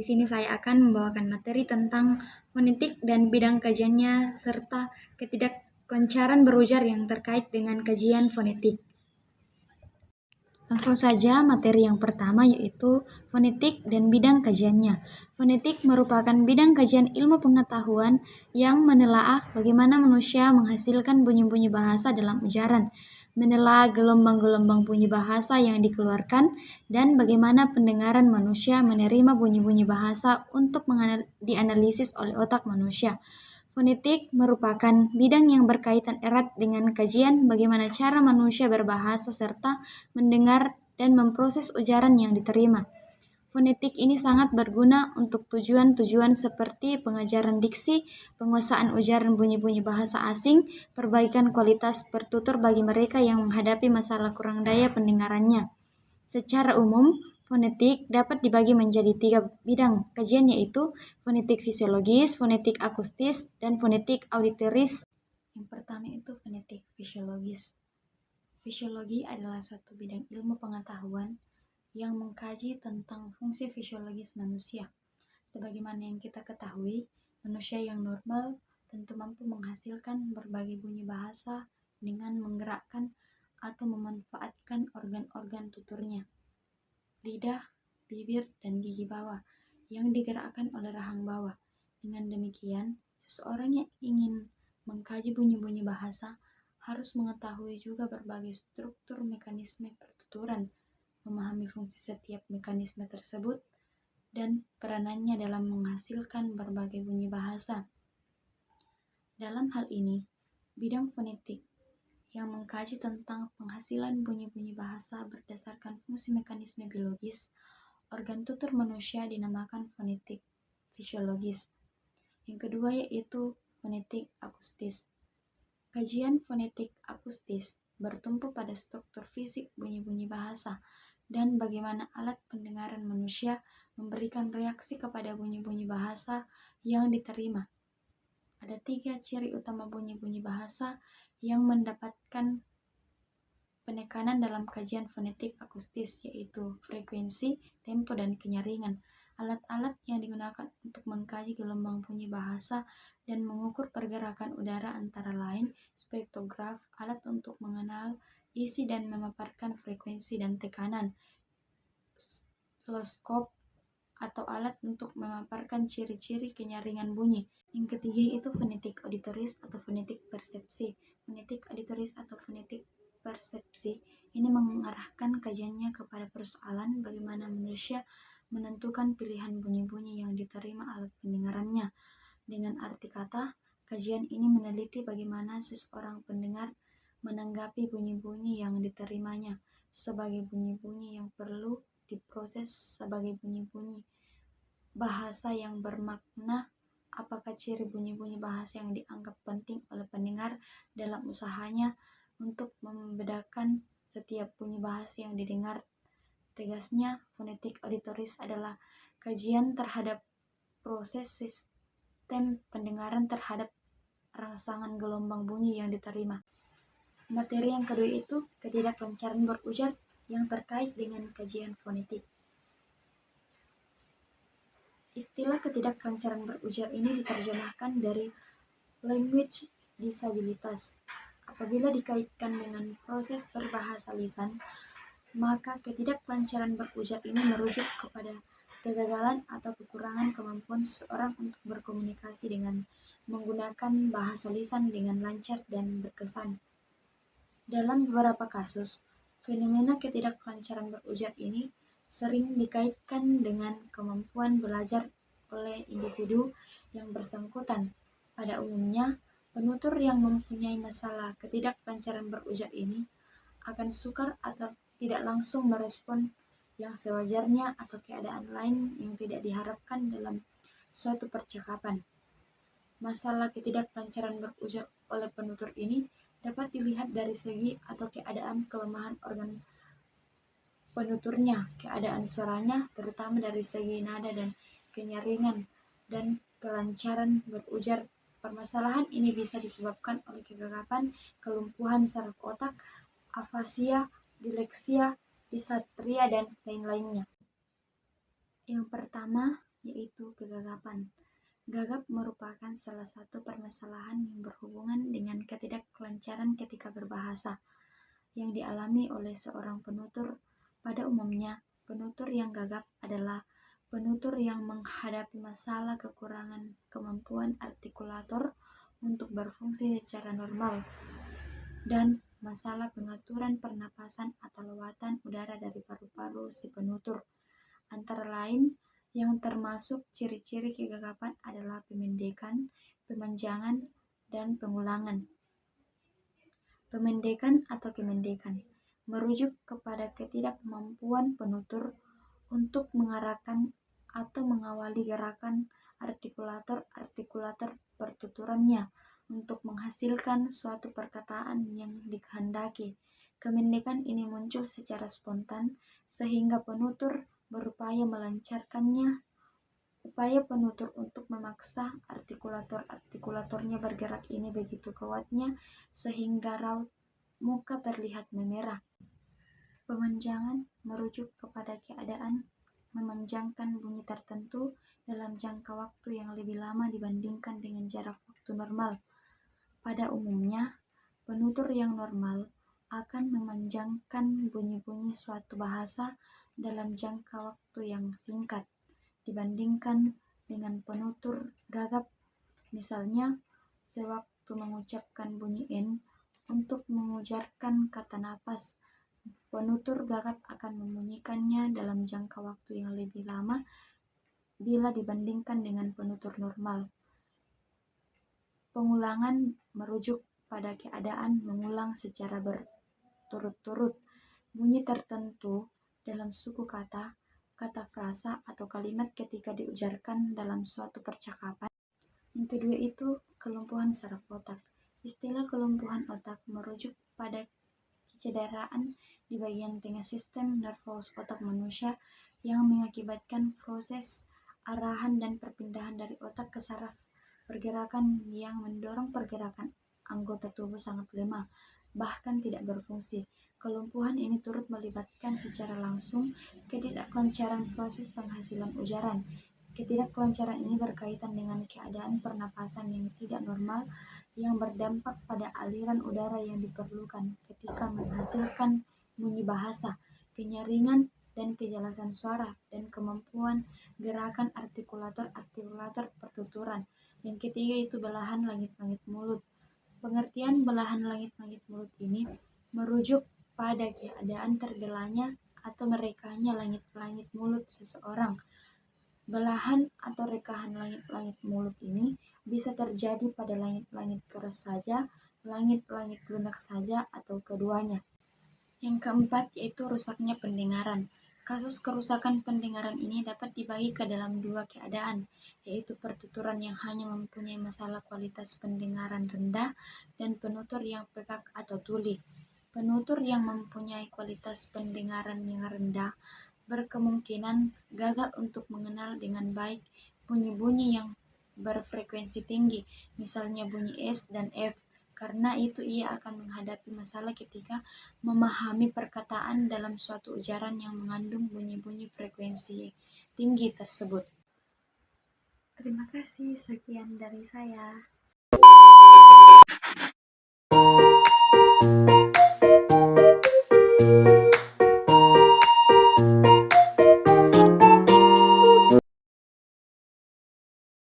Di sini saya akan membawakan materi tentang fonetik dan bidang kajiannya serta ketidaklancaran berujar yang terkait dengan kajian fonetik. Langsung saja materi yang pertama yaitu fonetik dan bidang kajiannya. Fonetik merupakan bidang kajian ilmu pengetahuan yang menelaah bagaimana manusia menghasilkan bunyi-bunyi bahasa dalam ujaran, menelaah gelombang-gelombang bunyi bahasa yang dikeluarkan, dan bagaimana pendengaran manusia menerima bunyi-bunyi bahasa untuk dianalisis oleh otak manusia. Fonetik merupakan bidang yang berkaitan erat dengan kajian bagaimana cara manusia berbahasa serta mendengar dan memproses ujaran yang diterima. Fonetik ini sangat berguna untuk tujuan-tujuan seperti pengajaran diksi, penguasaan ujaran bunyi-bunyi bahasa asing, perbaikan kualitas pertutur bagi mereka yang menghadapi masalah kurang daya pendengarannya. Secara umum, fonetik dapat dibagi menjadi 3 bidang kajian yaitu fonetik fisiologis, fonetik akustis, dan fonetik auditoris. Yang pertama itu fonetik fisiologis. Fisiologi adalah suatu bidang ilmu pengetahuan yang mengkaji tentang fungsi fisiologis manusia. Sebagaimana yang kita ketahui, manusia yang normal tentu mampu menghasilkan berbagai bunyi bahasa dengan menggerakkan atau memanfaatkan organ-organ tuturnya, lidah, bibir, dan gigi bawah yang digerakkan oleh rahang bawah. Dengan demikian, seseorang yang ingin mengkaji bunyi-bunyi bahasa harus mengetahui juga berbagai struktur mekanisme pertuturan, memahami fungsi setiap mekanisme tersebut, dan peranannya dalam menghasilkan berbagai bunyi bahasa. Dalam hal ini, bidang fonetik yang mengkaji tentang penghasilan bunyi-bunyi bahasa berdasarkan fungsi mekanisme biologis organ tutur manusia dinamakan fonetik fisiologis. Yang kedua yaitu fonetik akustis. Kajian fonetik akustis bertumpu pada struktur fisik bunyi-bunyi bahasa dan bagaimana alat pendengaran manusia memberikan reaksi kepada bunyi-bunyi bahasa yang diterima. Ada 3 ciri utama bunyi-bunyi bahasa yang mendapatkan penekanan dalam kajian fonetik akustis, yaitu frekuensi, tempo, dan kenyaringan. Alat-alat yang digunakan untuk mengkaji gelombang bunyi bahasa dan mengukur pergerakan udara antara lain spektograf, alat untuk mengenal isi dan memaparkan frekuensi dan tekanan, oscilloscope, atau alat untuk memaparkan ciri-ciri kenyaringan bunyi. Yang ketiga itu fonetik auditoris atau fonetik persepsi. Fonetik auditoris atau fonetik persepsi ini mengarahkan kajiannya kepada persoalan bagaimana manusia menentukan pilihan bunyi-bunyi yang diterima alat pendengarannya. Dengan arti kata, kajian ini meneliti bagaimana seseorang pendengar menanggapi bunyi-bunyi yang diterimanya sebagai bunyi-bunyi yang perlu diproses sebagai bunyi-bunyi bahasa yang bermakna. Apakah ciri bunyi-bunyi bahasa yang dianggap penting oleh pendengar dalam usahanya untuk membedakan setiap bunyi bahasa yang didengar. Tegasnya, fonetik auditoris adalah kajian terhadap proses sistem pendengaran terhadap rangsangan gelombang bunyi yang diterima. Materi yang kedua itu ketidaklancaran berujar yang terkait dengan kajian fonetik. Istilah ketidaklancaran berujar ini diterjemahkan dari language disabilitas. Apabila dikaitkan dengan proses berbahasa lisan, maka ketidaklancaran berujar ini merujuk kepada kegagalan atau kekurangan kemampuan seseorang untuk berkomunikasi dengan menggunakan bahasa lisan dengan lancar dan berkesan. Dalam beberapa kasus, fenomena ketidaklancaran berujar ini sering dikaitkan dengan kemampuan belajar oleh individu yang bersangkutan. Pada umumnya, penutur yang mempunyai masalah ketidaklancaran berujar ini akan sukar atau tidak langsung merespon yang sewajarnya atau keadaan lain yang tidak diharapkan dalam suatu percakapan. Masalah ketidaklancaran berujar oleh penutur ini dapat dilihat dari segi atau keadaan kelemahan organ penuturnya, keadaan suaranya, terutama dari segi nada dan kenyaringan, dan kelancaran berujar. Permasalahan ini bisa disebabkan oleh kegagapan, kelumpuhan saraf otak, afasia, dileksia, disatria, dan lain-lainnya. Yang pertama, yaitu kegagapan. Gagap merupakan salah satu permasalahan yang berhubungan dengan ketidaklancaran ketika berbahasa yang dialami oleh seorang penutur. Pada umumnya, penutur yang gagap adalah penutur yang menghadapi masalah kekurangan kemampuan artikulator untuk berfungsi secara normal dan masalah pengaturan pernapasan atau lewatan udara dari paru-paru si penutur. Antara lain, yang termasuk ciri-ciri kegagapan adalah pemendekan, pemanjangan, dan pengulangan. Pemendekan atau kemendekan merujuk kepada ketidakmampuan penutur untuk mengarahkan atau mengawali gerakan artikulator-artikulator pertuturannya untuk menghasilkan suatu perkataan yang dikehendaki. Kemendekan ini muncul secara spontan sehingga penutur berupaya melancarkannya. Upaya penutur untuk memaksa artikulator-artikulatornya bergerak ini begitu kuatnya sehingga raut muka terlihat memerah. Pemanjangan merujuk kepada keadaan memanjangkan bunyi tertentu dalam jangka waktu yang lebih lama dibandingkan dengan jarak waktu normal. Pada umumnya, penutur yang normal akan memanjangkan bunyi-bunyi suatu bahasa dalam jangka waktu yang singkat dibandingkan dengan penutur gagap. Misalnya, sewaktu mengucapkan bunyi N untuk mengujarkan kata napas, penutur gagap akan membunyikannya dalam jangka waktu yang lebih lama bila dibandingkan dengan penutur normal. Pengulangan merujuk pada keadaan mengulang secara berturut-turut bunyi tertentu dalam suku kata, kata frasa, atau kalimat ketika diujarkan dalam suatu percakapan. Yang kedua itu kelumpuhan saraf otak. Istilah kelumpuhan otak merujuk pada kecederaan di bagian tengah sistem nervous otak manusia yang mengakibatkan proses arahan dan perpindahan dari otak ke saraf. Pergerakan yang mendorong pergerakan anggota tubuh sangat lemah, bahkan tidak berfungsi. Kelumpuhan ini turut melibatkan secara langsung ketidaklancaran proses penghasilan ujaran. Ketidaklancaran ini berkaitan dengan keadaan pernapasan yang tidak normal yang berdampak pada aliran udara yang diperlukan ketika menghasilkan bunyi bahasa, kenyaringan dan kejelasan suara, dan kemampuan gerakan artikulator-artikulator pertuturan. Yang ketiga itu belahan langit-langit mulut. Pengertian belahan langit-langit mulut ini merujuk pada keadaan terbelahnya atau merekahnya langit-langit mulut seseorang. Belahan atau rekahan langit-langit mulut ini bisa terjadi pada langit-langit keras saja, langit-langit lunak saja, atau keduanya. Yang keempat yaitu rusaknya pendengaran. Kasus kerusakan pendengaran ini dapat dibagi ke dalam dua keadaan, yaitu pertuturan yang hanya mempunyai masalah kualitas pendengaran rendah dan penutur yang pekak atau tuli. Penutur yang mempunyai kualitas pendengaran yang rendah berkemungkinan gagal untuk mengenal dengan baik bunyi-bunyi yang berfrekuensi tinggi, misalnya bunyi S dan F. Karena itu ia akan menghadapi masalah ketika memahami perkataan dalam suatu ujaran yang mengandung bunyi-bunyi frekuensi tinggi tersebut. Terima kasih, sekian dari saya.